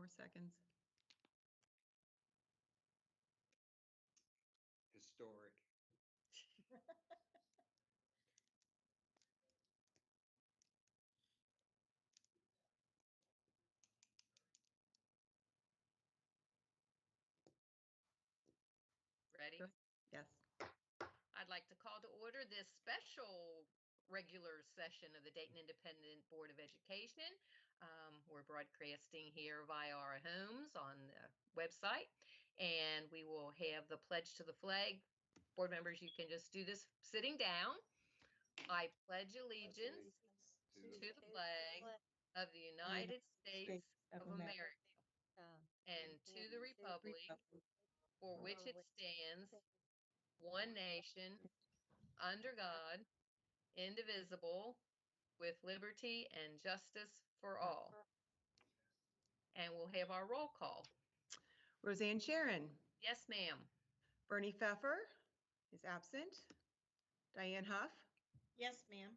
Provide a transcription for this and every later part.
more seconds. Historic. Ready? Yes. I'd like to call to order this special regular session of the Dayton Independent Board of Education. We're broadcasting here via our homes on the website, and we will have the pledge to the flag. Board members, you can just do this sitting down. I pledge allegiance to the flag of the United States of America and to the republic for which it stands, one nation, under God, indivisible, with liberty and justice for all. And we'll have our roll call. Roseanne Sharon. Yes, ma'am. Bernie Pfeffer is absent. Diane Huff. Yes, ma'am.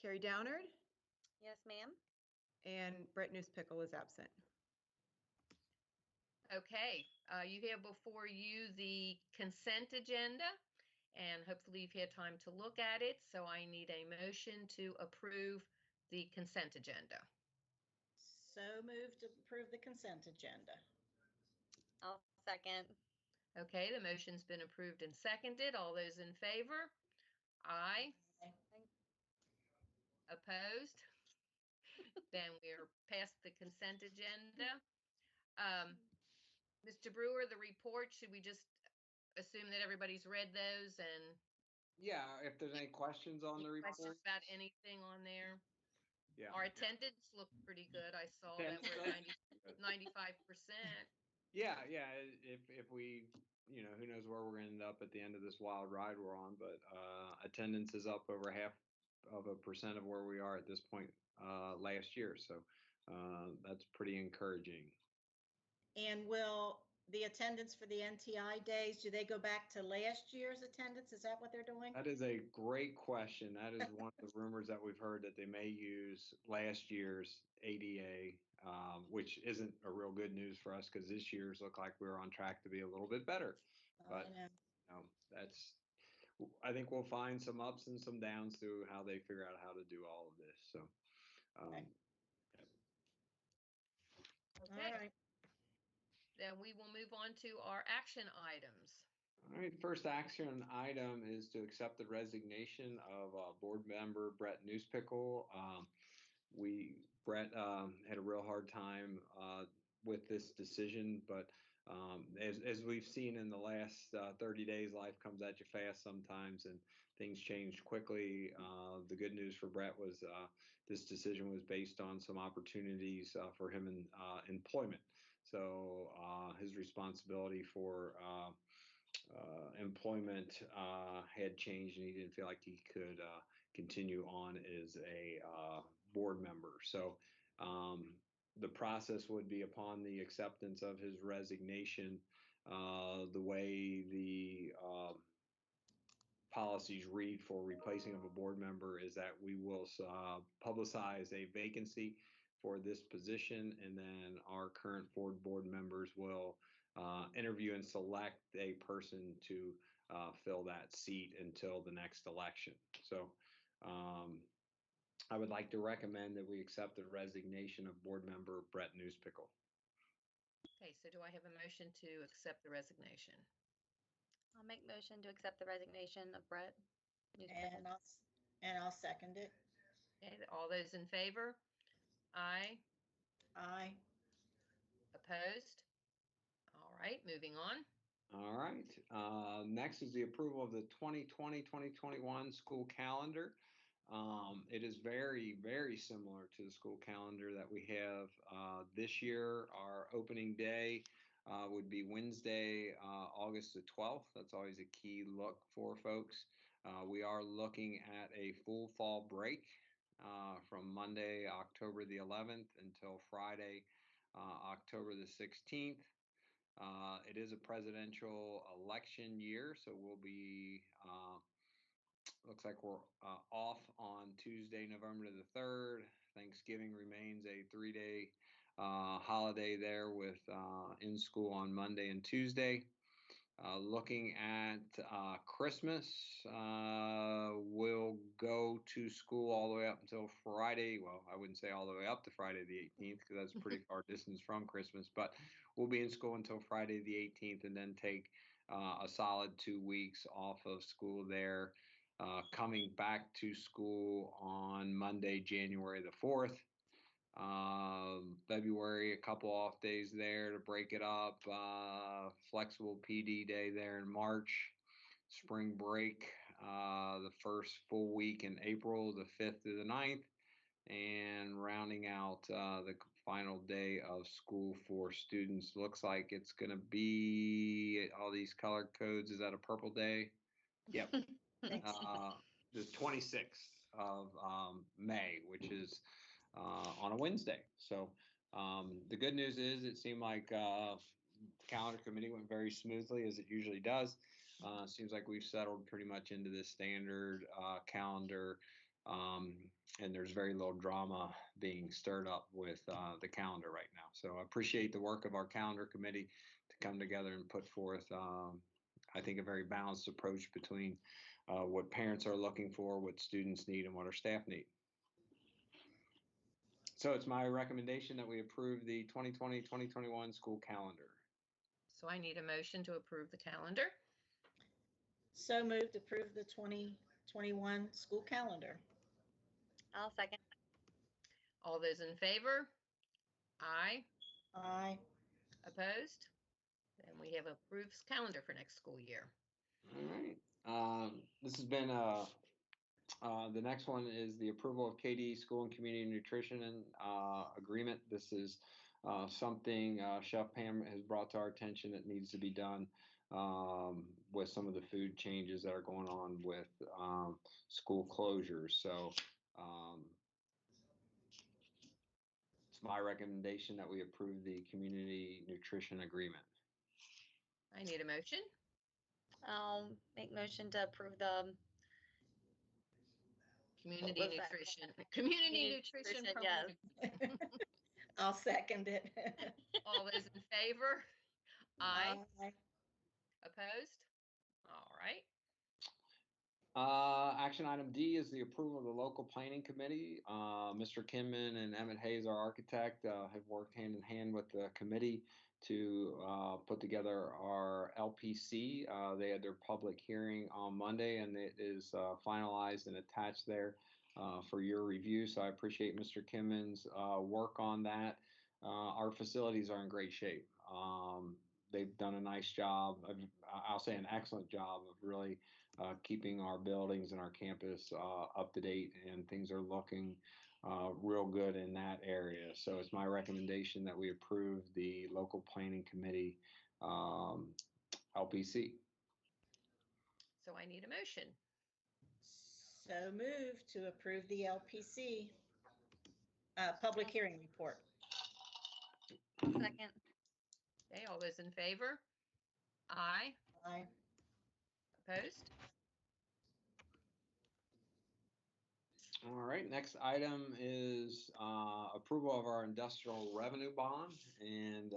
Carrie Downard. Yes, ma'am. And Brett Newspickle is absent. Okay, you have before you the consent agenda, and hopefully you've had time to look at it. So I need a motion to approve the consent agenda. So moved to approve the consent agenda. I'll second. Okay, the motion's been approved and seconded. All those in favor? Aye. Opposed? Then we're past the consent agenda. Mr. Brewer, the report, should we just assume that everybody's read those and Yeah, if there's any questions on the report. questions about anything on there? Yeah. Our attendance looked pretty good. I saw that we're at 95%. Yeah, if we, who knows where we're gonna end up at the end of this wild ride we're on, but attendance is up over 0.5% of where we are at this point last year. So that's pretty encouraging. And will the attendance for the NTI days, do they go back to last year's attendance? Is that what they're doing? That is a great question. That is one of the rumors that we've heard, that they may use last year's ADA, which isn't a real good news for us because this year's look like we're on track to be a little bit better. But I think we'll find some ups and some downs through how they figure out how to do all of this. So, Okay. Okay. All right. Then we will move on to our action items. All right, first action item is to accept the resignation of board member Brett Newspickle. Brett had a real hard time with this decision, but as we've seen in the last 30 days, life comes at you fast sometimes and things change quickly. The good news for Brett was this decision was based on some opportunities for him in employment. So his responsibility for employment had changed, and he didn't feel like he could continue on as a board member. So the process would be, upon the acceptance of his resignation, the way the policies read for replacing of a board member is that we will publicize a vacancy for this position, and then our current board members will interview and select a person to fill that seat until the next election. So I would like to recommend that we accept the resignation of board member Brett Newspickle. Okay, so do I have a motion to accept the resignation? I'll make motion to accept the resignation of Brett Newspickle. And I'll second it. Okay, all those in favor? Aye. Aye. Opposed? All right, moving on. All right. Next is the approval of the 2020-2021 school calendar. It is very, very similar to the school calendar that we have this year. Our opening day would be Wednesday, August the 12th. That's always a key look for folks. We are looking at a full fall break from Monday, October the 11th until Friday, October the 16th. It is a presidential election year, so we'll be looks like we're off on Tuesday, November the 3rd. Thanksgiving remains a 3-day holiday there with in school on Monday and Tuesday. Looking at Christmas, we'll go to school all the way up until Friday. Well, I wouldn't say all the way up to Friday the 18th because that's a pretty far distance from Christmas, but we'll be in school until Friday the 18th and then take a solid 2 weeks off of school there. Coming back to school on Monday, January the 4th. February, a couple off days there to break it up. Flexible PD day there in March. Spring break, the first full week in April, the 5th through the 9th. And rounding out the final day of school for students. Looks like it's going to be all these color codes. Is that a purple day? Yep. Thanks. The 26th of May, which is on a Wednesday. So the good news is it seemed like the calendar committee went very smoothly as it usually does. Seems like we've settled pretty much into this standard calendar, and there's very little drama being stirred up with the calendar right now. So I appreciate the work of our calendar committee to come together and put forth, I think, a very balanced approach between what parents are looking for, what students need, and what our staff need. So it's my recommendation that we approve the 2020-2021 school calendar. So I need a motion to approve the calendar. So moved to approve the 2021 school calendar. I'll second. All those in favor? Aye. Aye. Opposed? Then we have approved calendar for next school year. All right. This has been the next one is the approval of KD School and Community Nutrition Agreement. This is something Chef Pam has brought to our attention that needs to be done with some of the food changes that are going on with school closures. So it's my recommendation that we approve the Community Nutrition Agreement. I need a motion. I'll make motion to approve the Community was that? nutrition. Community nutrition program. yes. I'll second it. All those in favor? Aye. Aye. Opposed? All right. Action item D is the approval of the local planning committee. Mr. Kinman and Emmett Hayes, our architect, have worked hand in hand with the committee to put together our LPC. They had their public hearing on Monday, and it is finalized and attached there for your review. So I appreciate Mr. Kinman's work on that. Our facilities are in great shape. They've done a nice job. I'll say an excellent job of really keeping our buildings and our campus up to date, and things are looking real good in that area. So it's my recommendation that we approve the local planning committee LPC. So I need a motion. So moved to approve the LPC public hearing report. Second. Okay, all those in favor? Aye. Aye. Opposed? All right, next item is approval of our industrial revenue bond. And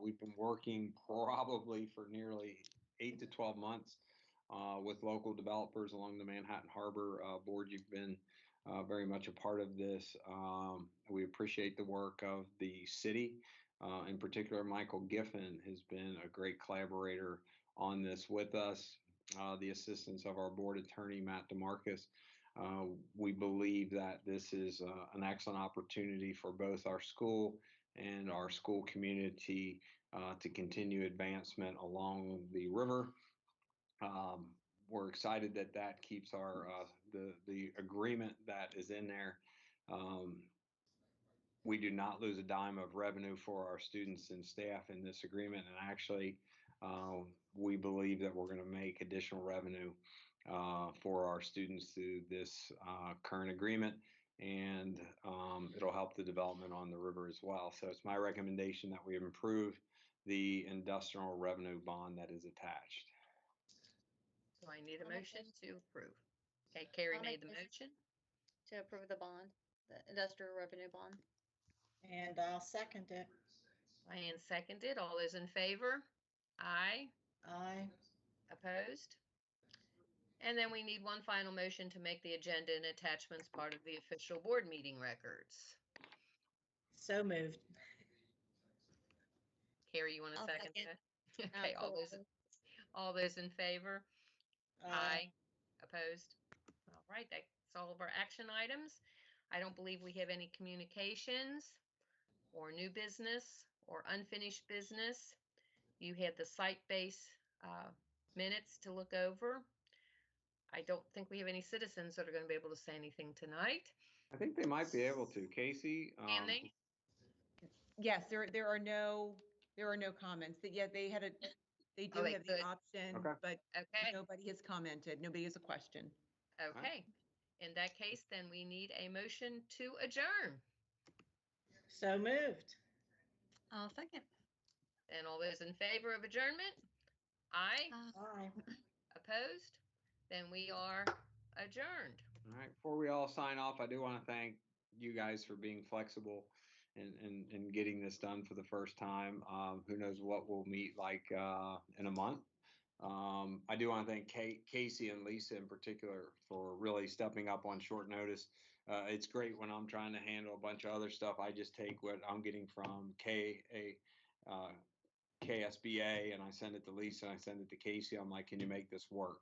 we've been working probably for nearly 8 to 12 months with local developers along the Manhattan Harbor board. You've been very much a part of this. We appreciate the work of the city. In particular, Michael Giffen has been a great collaborator on this with us. The assistance of our board attorney, Matt DeMarcus. We believe that this is an excellent opportunity for both our school and our school community to continue advancement along the river. We're excited that that keeps our the agreement that is in there. We do not lose a dime of revenue for our students and staff in this agreement, and actually, we believe that we're going to make additional revenue for our students through this current agreement, and it'll help the development on the river as well. So it's my recommendation that we improve the industrial revenue bond that is attached. So I need a I'll make motion to approve. Okay, Carrie I'll made make the motion. motion. To approve the bond, the industrial revenue bond. And I'll second it. Diane seconded. All those in favor? Aye. Aye. Opposed? And then we need one final motion to make the agenda and attachments part of the official board meeting records. So moved. Carrie, you want to I'll second second. that? Okay, all those in favor? Aye. Opposed? All right, that's all of our action items. I don't believe we have any communications or new business or unfinished business. You had the site-based minutes to look over. I don't think we have any citizens that are going to be able to say anything tonight. I think they might be able to. Casey? Can they? Yes, there are no comments. That, yeah, they do Oh, they have the could. option, Okay. but Okay, nobody has commented. Nobody has a question. okay. In that case, then we need a motion to adjourn. So moved. I'll second. And all those in favor of adjournment? Aye. Aye. Opposed? Then we are adjourned. All right, before we all sign off, I do want to thank you guys for being flexible and getting this done for the first time. Who knows what we'll meet like in a month. I do want to thank Casey and Lisa in particular for really stepping up on short notice. It's great when I'm trying to handle a bunch of other stuff. I just take what I'm getting from KSBA and I send it to Lisa and I send it to Casey. I'm like, can you make this work?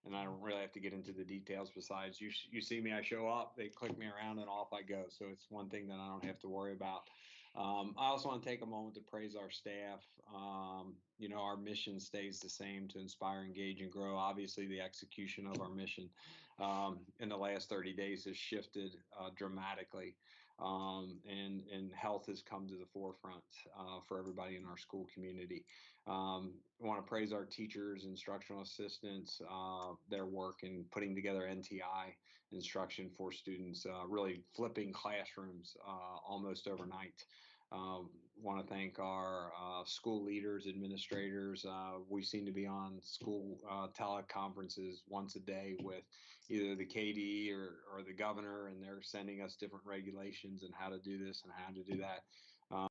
And I don't really have to get into the details. Besides, you see me, I show up, they click me around, and off I go. So it's one thing that I don't have to worry about. I also want to take a moment to praise our staff. Our mission stays the same: to inspire, engage, and grow. Obviously, the execution of our mission in the last 30 days has shifted dramatically. And health has come to the forefront for everybody in our school community. I want to praise our teachers, instructional assistants, their work in putting together NTI instruction for students, really flipping classrooms almost overnight. Want to thank our school leaders, administrators. We seem to be on school teleconferences once a day with either the KD or the governor, and they're sending us different regulations and how to do this and how to do that.